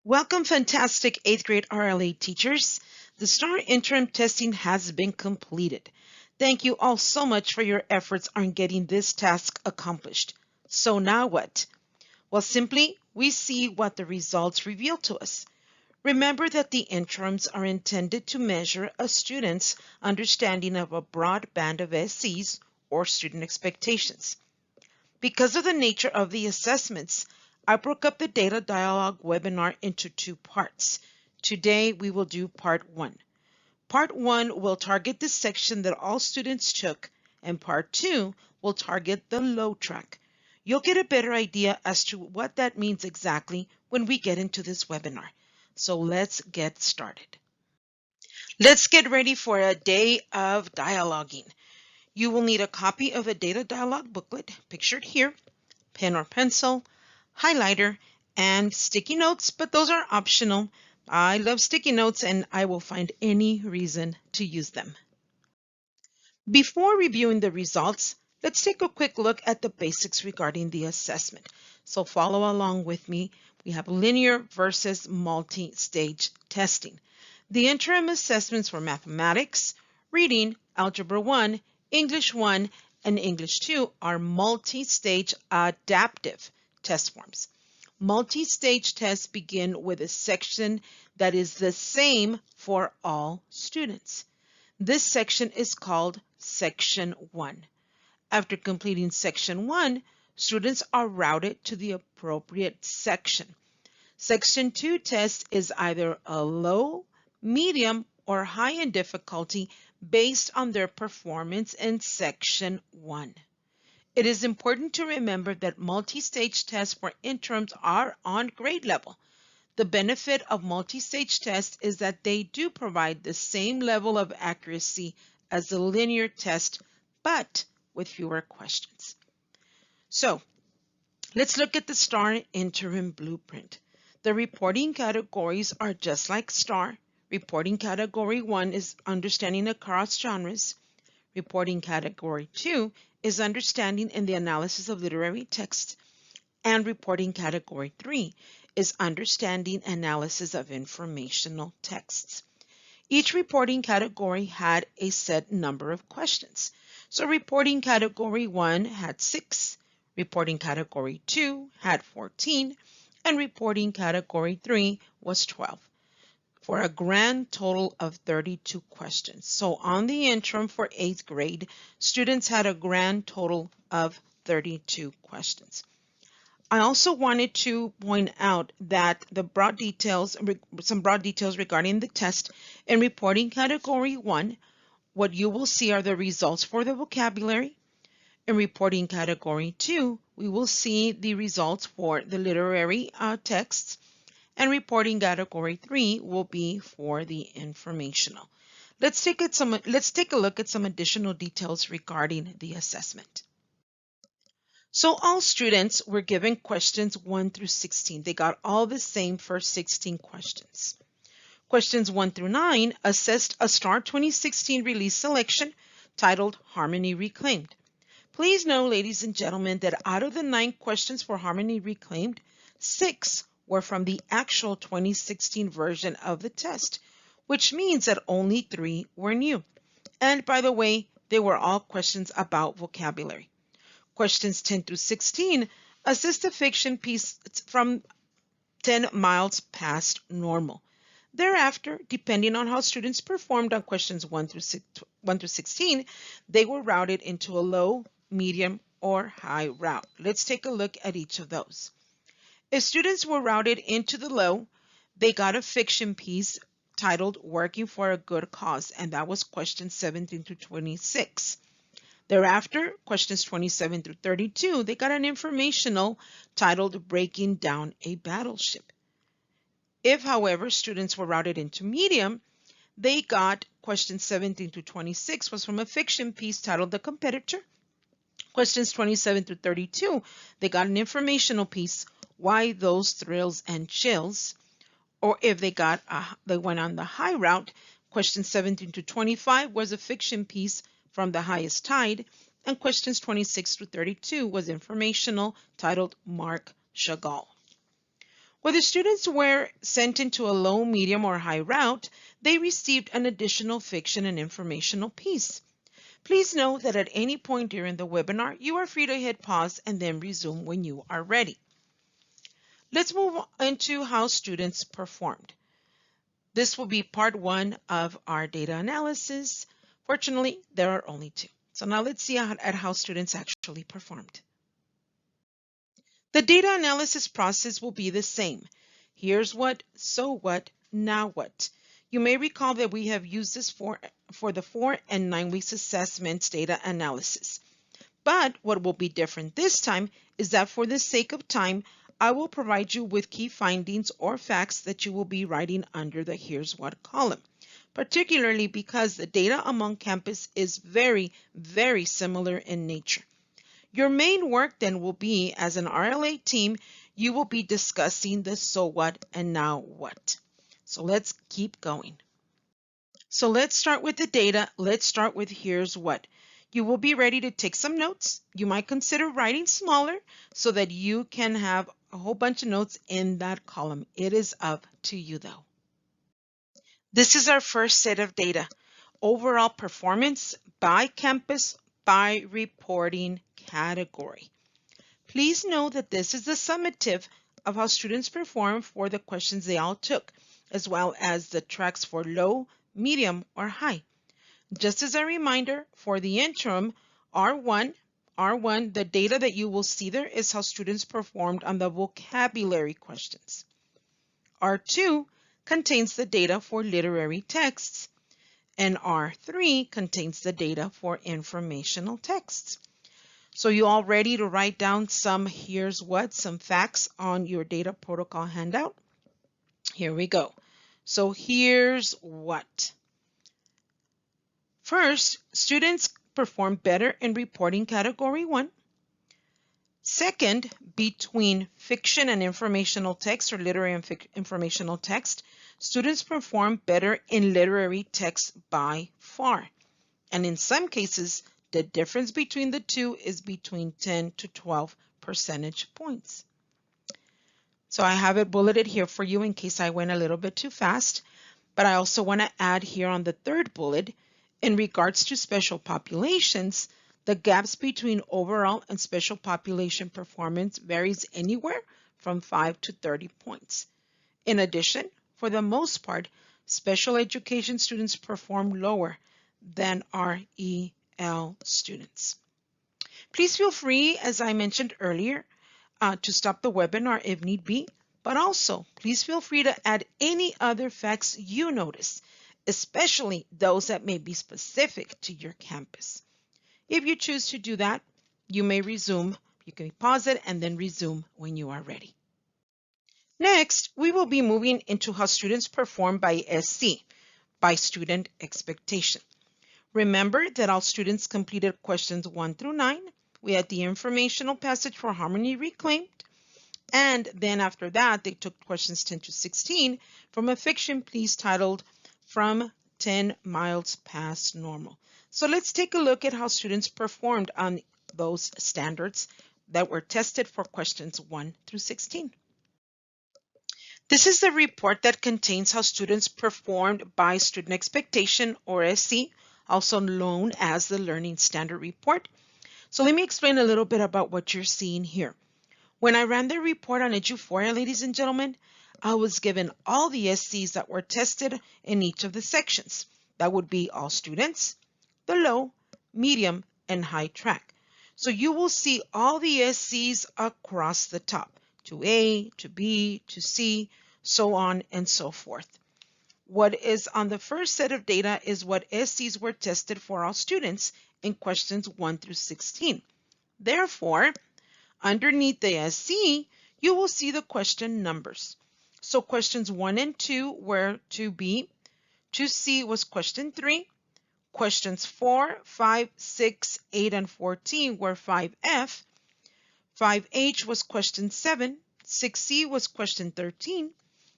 Welcome, fantastic 8th grade RLA teachers. The STAAR interim testing has been completed. Thank you all so much for your efforts on getting this task accomplished. So now what? Well, simply, we see what the results reveal to us. Remember that the interims are intended to measure a student's understanding of a broad band of SCs or student expectations. Because of the nature of the assessments, I broke up the data dialogue webinar into two parts. Today, we will do part one. Part one will target the section that all students took, and part two will target the low track. You'll get a better idea as to what that means exactly when we get into this webinar. So let's get started. Let's get ready for a day of dialoguing. You will need a copy of a data dialogue booklet pictured here, pen or pencil, highlighter, and sticky notes, but those are optional. I love sticky notes and I will find any reason to use them. Before reviewing the results, let's take a quick look at the basics regarding the assessment. So follow along with me. We have linear versus multi-stage testing. The interim assessments for mathematics, reading, algebra 1, English 1, and English 2 are multi-stage adaptive test forms. Multi-stage tests begin with a section that is the same for all students. This section is called Section 1. After completing Section 1, students are routed to the appropriate section. Section 2 test is either a low, medium, or high in difficulty based on their performance in Section 1. It is important to remember that multi-stage tests for interims are on grade level. The benefit of multi-stage tests is that they do provide the same level of accuracy as the linear test, but with fewer questions. So let's look at the STAAR interim blueprint. The reporting categories are just like STAAR. Reporting category 1 is understanding across genres. Reporting category 2 is understanding in the analysis of literary text. And reporting category 3 is understanding analysis of informational texts. Each reporting category had a set number of questions. So reporting category 1 had 6, reporting category 2 had 14, and reporting category 3 was 12, for a grand total of 32 questions. So on the interim for 8th grade, students had a grand total of 32 questions. I also wanted to point out that some broad details regarding the test. In reporting category 1, what you will see are the results for the vocabulary. In reporting category 2, we will see the results for the literary texts. And reporting category 3 will be for the informational. Let's take a look at some additional details regarding the assessment. So all students were given questions 1 through 16. They got all the same first 16 questions. Questions 1 through 9 assessed a STAAR 2016 release selection titled Harmony Reclaimed. Please know, ladies and gentlemen, that out of the 9 questions for Harmony Reclaimed, 6 were from the actual 2016 version of the test, which means that only 3 were new. And by the way, they were all questions about vocabulary. Questions 10 through 16 assist a fiction piece from 10 miles past normal. Thereafter, depending on how students performed on questions 1 through 16, they were routed into a low, medium, or high route. Let's take a look at each of those. If students were routed into the low, they got a fiction piece titled Working for a Good Cause, and that was questions 17 through 26. Thereafter, questions 27 through 32, they got an informational titled Breaking Down a Battleship. If, however, students were routed into medium, they got questions 17 through 26 was from a fiction piece titled The Competitor. Questions 27 through 32, they got an informational piece, Why Those Thrills and Chills. Or if they went on the high route, questions 17 to 25 was a fiction piece from The Highest Tide, and questions 26 through 32 was informational titled Marc Chagall. Whether students were sent into a low, medium, or high route, they received an additional fiction and informational piece. Please note that at any point during the webinar, you are free to hit pause and then resume when you are ready. Let's move into how students performed. This will be part one of our data analysis. Fortunately, there are only two. So now let's see at how students actually performed. The data analysis process will be the same. Here's what, so what, now what. You may recall that we have used this for the 4 and 9 weeks assessments data analysis. But what will be different this time is that for the sake of time, I will provide you with key findings or facts that you will be writing under the here's what column, particularly because the data among campus is very, very similar in nature. Your main work then will be, as an RLA team, you will be discussing the so what and now what. So let's keep going. So let's start with the data. Let's start with here's what. You will be ready to take some notes. You might consider writing smaller so that you can have a whole bunch of notes in that column. It is up to you though. This is our first set of data. Overall performance by campus by reporting category. Please know that this is the summative of how students perform for the questions they all took, as well as the tracks for low, medium, or high. Just as a reminder, for the interim, R1, the data that you will see there is how students performed on the vocabulary questions. R2 contains the data for literary texts, and R3 contains the data for informational texts. So you all ready to write down some here's what, some facts on your data protocol handout? Here we go. So here's what. First, students perform better in reporting category 1. Second, between fiction and informational text or literary and informational text, students perform better in literary text by far. And in some cases, the difference between the two is between 10 to 12 percentage points. So I have it bulleted here for you in case I went a little bit too fast. But I also want to add here on the third bullet, in regards to special populations, the gaps between overall and special population performance varies anywhere from 5 to 30 points. In addition, for the most part, special education students perform lower than REL students. Please feel free, as I mentioned earlier, to stop the webinar if need be, but also please feel free to add any other facts you notice, especially those that may be specific to your campus. If you choose to do that, you may resume. You can pause it and then resume when you are ready. Next, we will be moving into how students perform by SC, by student expectation. Remember that all students completed questions 1 through 9. We had the informational passage for Harmony Reclaimed. And then after that, they took questions 10 to 16 from a fiction piece titled From 10 Miles Past Normal. So let's take a look at how students performed on those standards that were tested for questions 1 through 16. This is the report that contains how students performed by student expectation, or SC, also known as the Learning Standard Report. So let me explain a little bit about what you're seeing here. When I ran the report on Edu4, ladies and gentlemen, I was given all the SCs that were tested in each of the sections. That would be all students, the low, medium, and high track. So you will see all the SCs across the top, to A, to B, to C, so on and so forth. What is on the first set of data is what SCs were tested for all students in questions 1 through 16. Therefore, underneath the SC, you will see the question numbers. So questions 1 and 2 were 2B, 2C was question 3, questions 4, 5, 6, 8, and 14 were 5F, 5H was question 7, 6C was question 13,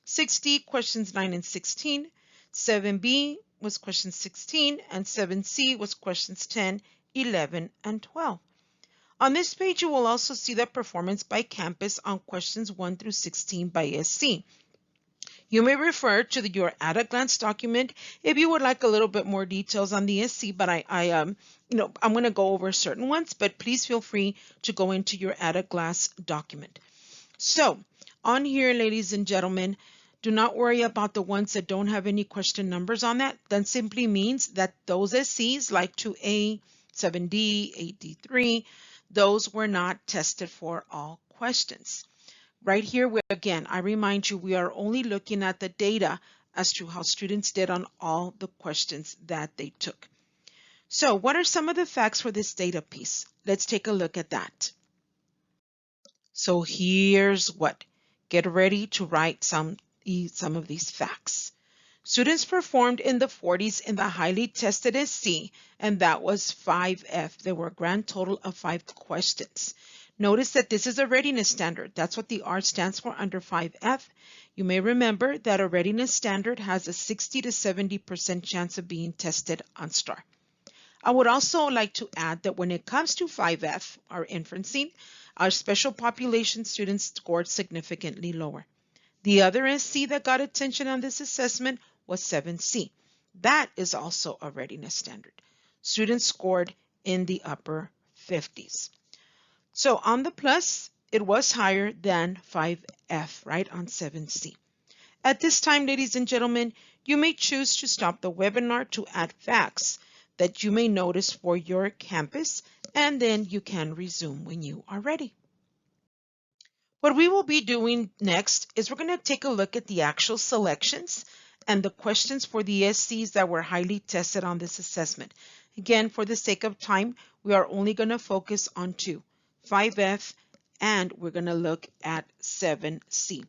6D questions 9 and 16, 7B was question 16, and 7C was questions 10, 11, and 12. On this page, you will also see the performance by campus on questions 1 through 16 by SC. You may refer to your at-a-glance document if you would like a little bit more details on the SC, but I'm going to go over certain ones, but please feel free to go into your at-a-glance document. So on here, ladies and gentlemen, do not worry about the ones that don't have any question numbers on that. That simply means that those SCs like 2A, 7D, 8D3, those were not tested for all questions. Right here, again, I remind you, we are only looking at the data as to how students did on all the questions that they took. So what are some of the facts for this data piece? Let's take a look at that. So here's what. Get ready to write some of these facts. Students performed in the 40s in the highly tested SC, and that was 5F. There were a grand total of 5 questions. Notice that this is a readiness standard. That's what the R stands for under 5F. You may remember that a readiness standard has a 60 to 70% chance of being tested on STAAR. I would also like to add that when it comes to 5F, our inferencing, our special population students scored significantly lower. The other SC that got attention on this assessment was 7C. That is also a readiness standard. Students scored in the upper 50s. So on the plus, it was higher than 5F, right, on 7C. At this time, ladies and gentlemen, you may choose to stop the webinar to add facts that you may notice for your campus, and then you can resume when you are ready. What we will be doing next is we're going to take a look at the actual selections and the questions for the SCs that were highly tested on this assessment. Again, for the sake of time, we are only going to focus on 2, 5F, and we're going to look at 7C.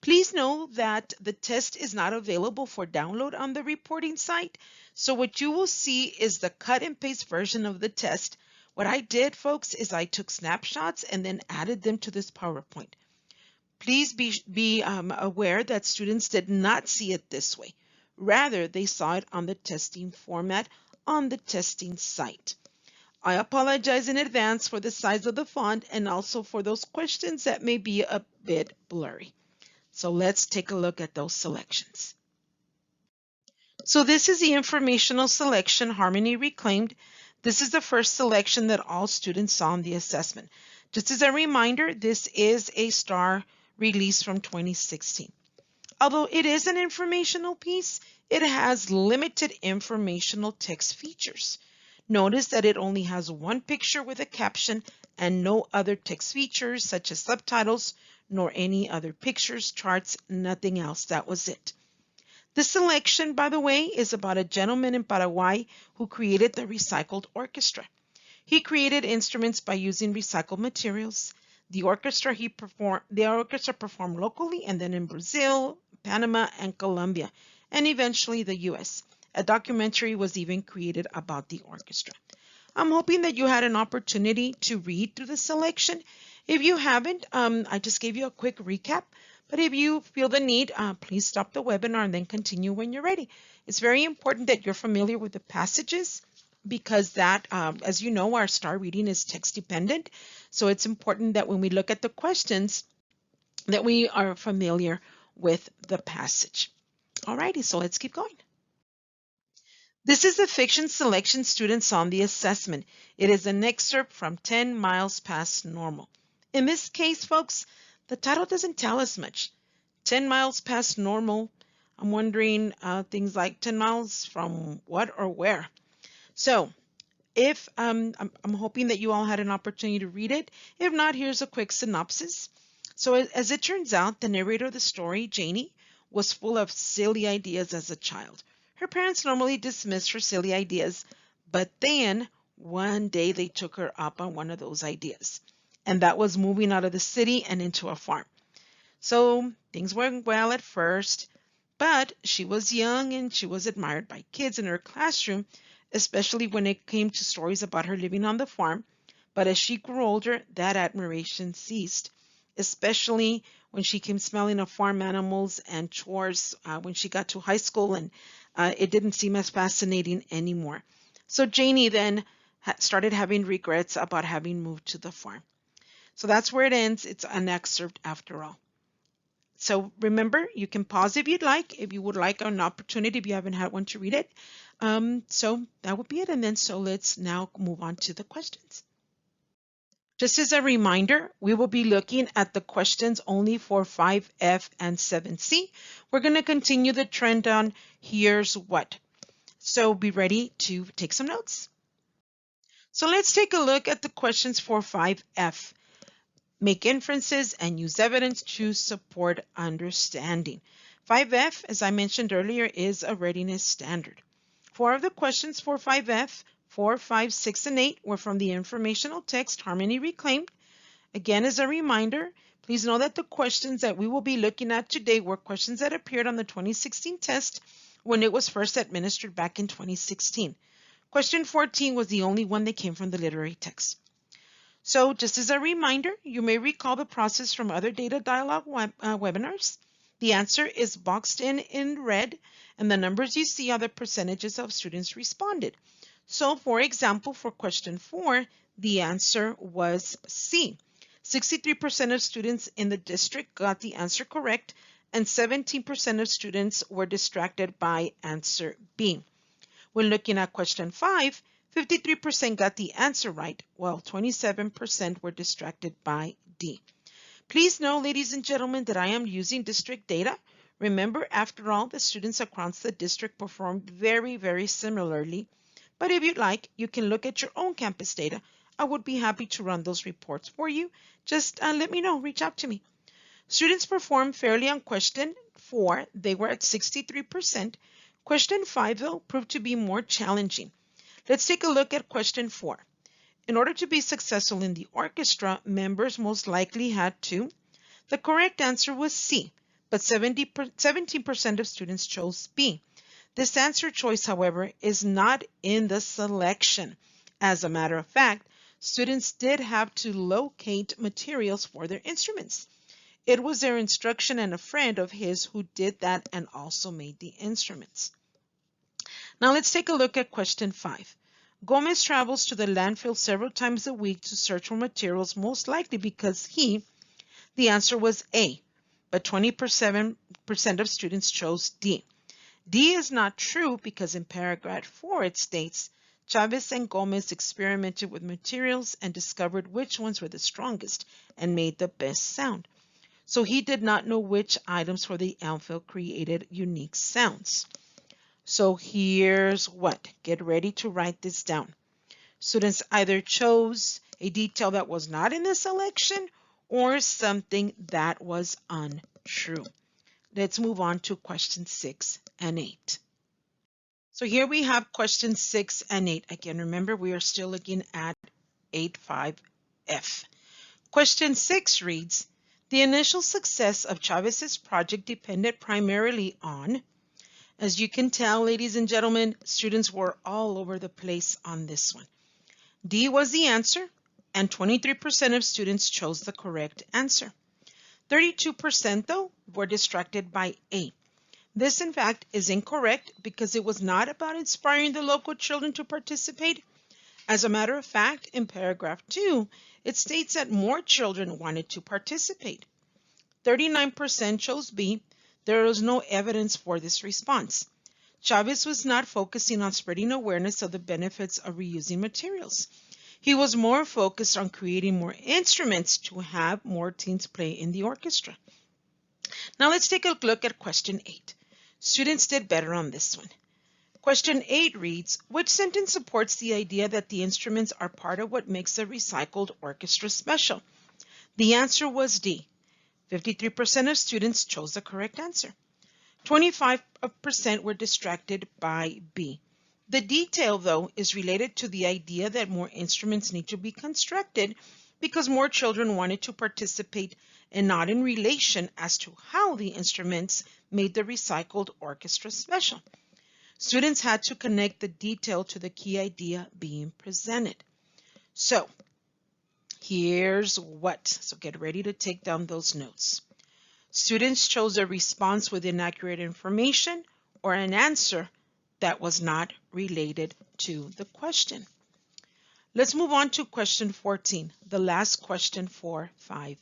Please know that the test is not available for download on the reporting site. So what you will see is the cut and paste version of the test. What I did, folks, is I took snapshots and then added them to this PowerPoint. Please be aware that students did not see it this way. Rather, they saw it on the testing format on the testing site. I apologize in advance for the size of the font and also for those questions that may be a bit blurry. So let's take a look at those selections. So this is the informational selection, Harmony Reclaimed. This is the first selection that all students saw in the assessment. Just as a reminder, this is a STAAR release from 2016. Although it is an informational piece, it has limited informational text features. Notice that it only has one picture with a caption and no other text features such as subtitles, nor any other pictures, charts, nothing else. That was it. This selection, by the way, is about a gentleman in Paraguay who created the recycled orchestra. He created instruments by using recycled materials. The orchestra performed locally and then in Brazil, Panama, and Colombia, and eventually the US. A documentary was even created about the orchestra. I'm hoping that you had an opportunity to read through the selection. If you haven't, I just gave you a quick recap. But if you feel the need, please stop the webinar and then continue when you're ready. It's very important that you're familiar with the passages because that, as you know, our STAAR reading is text dependent. So it's important that when we look at the questions that we are familiar with the passage. Alrighty, so let's keep going. This is the fiction selection students on the assessment. It is an excerpt from 10 miles past normal. In this case, folks, the title doesn't tell us much. 10 miles past normal. I'm wondering things like 10 miles from what or where. So if I'm hoping that you all had an opportunity to read it. If not, here's a quick synopsis. So as it turns out, the narrator of the story, Janie, was full of silly ideas as a child. Her parents normally dismissed her silly ideas, but then one day they took her up on one of those ideas. And that was moving out of the city and into a farm. So things went well at first, but she was young and she was admired by kids in her classroom, especially when it came to stories about her living on the farm. But as she grew older, that admiration ceased, especially when she came smelling of farm animals and chores when she got to high school, and it didn't seem as fascinating anymore. So Janie then started having regrets about having moved to the farm. So that's where it ends. It's an excerpt after all. So remember, you can pause if you would like an opportunity, if you haven't had one to read it. So that would be it. And then so let's now move on to the questions. Just as a reminder, we will be looking at the questions only for 5F and 7C. We're going to continue the trend on here's what. So be ready to take some notes. So let's take a look at the questions for 5F. Make inferences and use evidence to support understanding. 5F, as I mentioned earlier, is a readiness standard. 4 of the questions for 5F, 4, 5, 6, and 8 were from the informational text Harmony Reclaimed. Again, as a reminder, please know that the questions that we will be looking at today were questions that appeared on the 2016 test when it was first administered back in 2016. Question 14 was the only one that came from the literary text. So just as a reminder, you may recall the process from other data dialogue webinars. The answer is boxed in red, and the numbers you see are the percentages of students responded. So for example, for question 4, the answer was C. 63% of students in the district got the answer correct, and 17% of students were distracted by answer B. When looking at question 5, 53% got the answer right, while 27% were distracted by D. Please know, ladies and gentlemen, that I am using district data. Remember, after all, the students across the district performed very, very similarly. But if you'd like, you can look at your own campus data. I would be happy to run those reports for you. Just let me know, reach out to me. Students performed fairly on question 4. They were at 63%. Question 5, though, proved to be more challenging. Let's take a look at question 4. In order to be successful in the orchestra, members most likely had to. The correct answer was C, but 17% of students chose B. This answer choice, however, is not in the selection. As a matter of fact, students did have to locate materials for their instruments. It was their instruction and a friend of his who did that and also made the instruments. Now let's take a look at question 5. Gomez travels to the landfill several times a week to search for materials, most likely because the answer was A, but 27% of students chose D. D is not true because in paragraph 4 it states, Chavez and Gomez experimented with materials and discovered which ones were the strongest and made the best sound. So he did not know which items for the landfill created unique sounds. So here's what. Get ready to write this down. Students either chose a detail that was not in the selection or something that was untrue. Let's move on to questions 6 and 8. So here we have questions 6 and 8. Again, remember we are still looking at 8.5F. Question 6 reads, the initial success of Chavez's project depended primarily on. As you can tell, ladies and gentlemen, students were all over the place on this one. D was the answer, and 23% of students chose the correct answer. 32%, though, were distracted by A. This, in fact, is incorrect because it was not about inspiring the local children to participate. As a matter of fact, in paragraph 2, it states that more children wanted to participate. 39% chose B. There was no evidence for this response. Chavez was not focusing on spreading awareness of the benefits of reusing materials. He was more focused on creating more instruments to have more teens play in the orchestra. Now let's take a look at question 8. Students did better on this one. Question 8 reads, which sentence supports the idea that the instruments are part of what makes a recycled orchestra special? The answer was D. 53% of students chose the correct answer. 25% were distracted by B. The detail, though, is related to the idea that more instruments need to be constructed because more children wanted to participate and not in relation as to how the instruments made the recycled orchestra special. Students had to connect the detail to the key idea being presented. So here's what. So get ready to take down those notes. Students chose a response with inaccurate information or an answer that was not related to the question. Let's move on to question 14, the last question for 5F.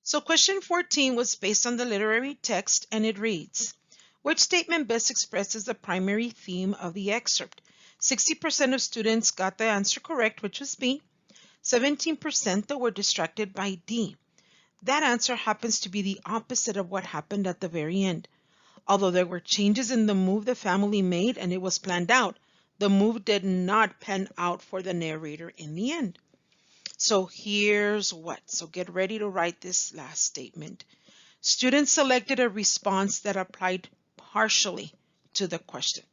So question 14 was based on the literary text, and it reads, which statement best expresses the primary theme of the excerpt? 60% of students got the answer correct, which was B. 17% though were distracted by D. That answer happens to be the opposite of what happened at the very end. Although there were changes in the move the family made and it was planned out, the move did not pan out for the narrator in the end. So here's what. So get ready to write this last statement. Students selected a response that applied partially to the question.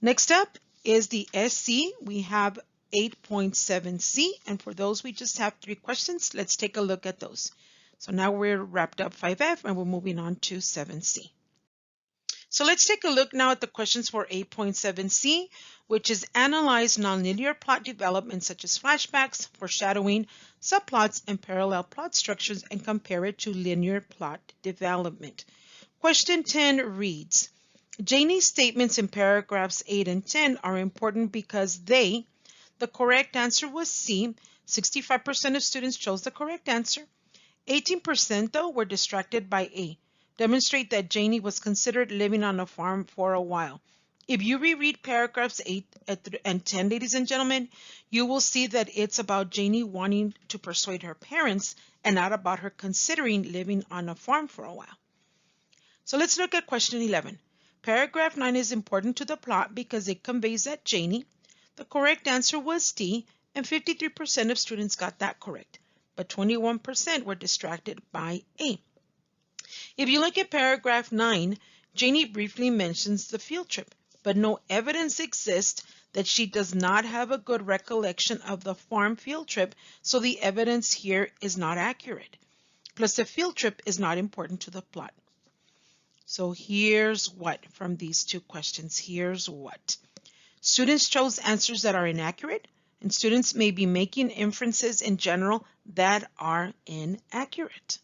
Next up is the SC. We have 8.7C, and for those we just have 3 questions. Let's take a look at those. So now we're wrapped up 5F and we're moving on to 7C. So let's take a look now at the questions for 8.7C, which is analyze nonlinear plot development such as flashbacks, foreshadowing, subplots, and parallel plot structures and compare it to linear plot development. Question 10 reads, Janie's statements in paragraphs 8 and 10 are important because the correct answer was C. 65% of students chose the correct answer. 18% though were distracted by A. Demonstrate that Janie was considered living on a farm for a while. If you reread paragraphs 8 and 10, ladies and gentlemen, you will see that it's about Janie wanting to persuade her parents and not about her considering living on a farm for a while. So let's look at question 11. Paragraph 9 is important to the plot because it conveys that Janie, the correct answer was D, and 53% of students got that correct, but 21% were distracted by A. If you look at paragraph 9, Janie briefly mentions the field trip, but no evidence exists that she does not have a good recollection of the farm field trip, so the evidence here is not accurate. Plus, the field trip is not important to the plot. So here's what from these 2 questions. Here's what. Students chose answers that are inaccurate, and students may be making inferences in general that are inaccurate.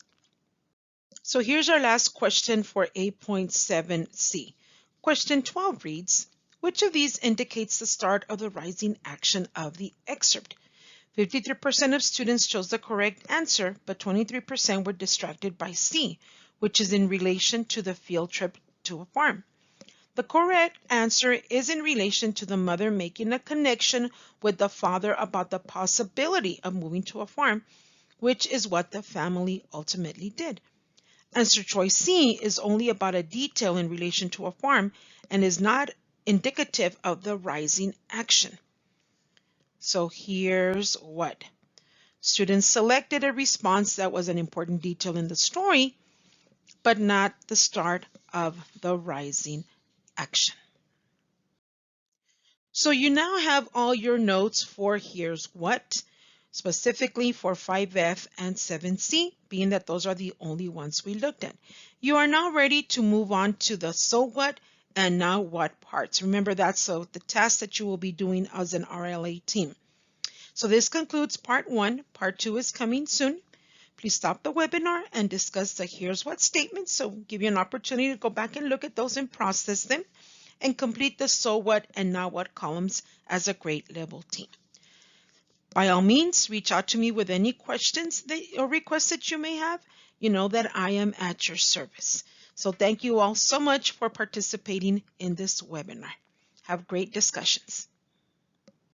So here's our last question for 8.7C. Question 12 reads, which of these indicates the start of the rising action of the excerpt? 53% of students chose the correct answer, but 23% were distracted by C, which is in relation to the field trip to a farm. The correct answer is in relation to the mother making a connection with the father about the possibility of moving to a farm, which is what the family ultimately did. Answer choice C is only about a detail in relation to a farm and is not indicative of the rising action. So here's what. Students selected a response that was an important detail in the story, but not the start of the rising action. So you now have all your notes for here's what, specifically for 5F and 7C, being that those are the only ones we looked at. You are now ready to move on to the so what and now what parts. Remember, that's the task that you will be doing as an RLA team. So this concludes part 1. Part 2 is coming soon. Please stop the webinar and discuss the here's what statements. So give you an opportunity to go back and look at those and process them and complete the so what and now what columns as a grade level team. By all means, reach out to me with any questions or requests that you may have. You know that I am at your service. So thank you all so much for participating in this webinar. Have great discussions.